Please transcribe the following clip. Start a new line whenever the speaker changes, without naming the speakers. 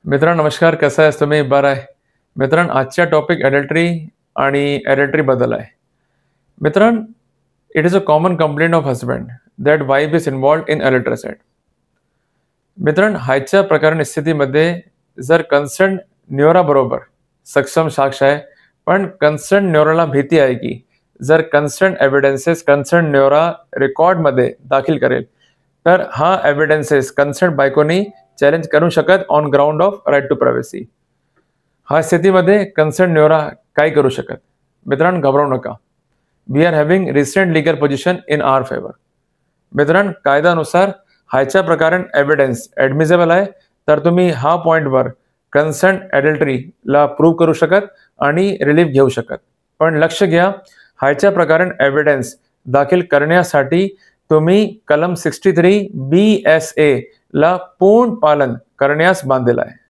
मित्रांनो नमस्कार, कसा आहेस तुम्ही? बरं आहे. मित्रांनो आजचा टॉपिक एडल्टरी आणि एडल्टरी बद्दल आहे. मित्रांनो, it is a common complaint of husband that wife is involved in एडल्ट्रेसाइड. मित्रांनो, हायच्या प्रकरण स्थितीमध्ये जर कन्सर्न न्यूरोबरोबर सक्षम साक्ष आहे, पण कन्सर्न न्यूरोला भीती आहे की जर कन्सर्न एव्हिडन्सेस कन्सर्न न्यूरो रेकॉर्डमध्ये दाखल करेल, तर हा एव्हिडन्सेस कन्सर्न बायकोनी चॅलेंज करू शकत on ground of right to privacy. हा स्थितीमध्ये कन्सर्न न्यूरो काय करू शकत? मित्रांनो घबरावू नका. We are having recent legal position in our favour. मित्रांनो कायद्यानुसार हायच्या प्रकारे एव्हिडन्स ॲडमिसेबल आहे, तर तुम्ही हा पॉईंटवर कन्सर्न ॲडल्टरीला प्रूव्ह करू शकत आणि रिलीफ घेऊ शकत. पण लक्ष घ्या, हायच्या प्रकारे एव्हिडन्स दाखल करण्यासाठी तुम्ही कलम 63 BSA ला पूर्ण पालन करण्यास बांधलेला आहे.